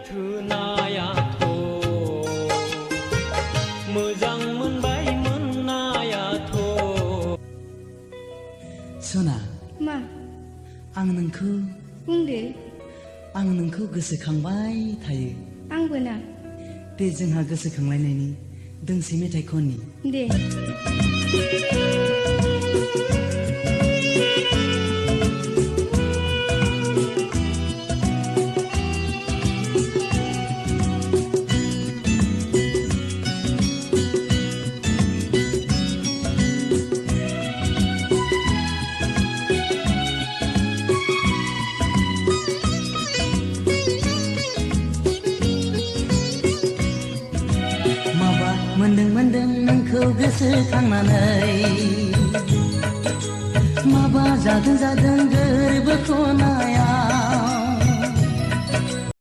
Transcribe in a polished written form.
थोनायाथ' मोजां मोनबाय मोननायाथ'। सना मा आं नोंखौ बुंदो। आं नोंखौ गोसोखांबाय थायो। आंबो ना। दे जोंहा गोसोखांलायनायनि दोंसे मेथाइ खननि। दे मोनदों नोंखौ गोसोखांनानै माबा जादों गोरबो खनायाव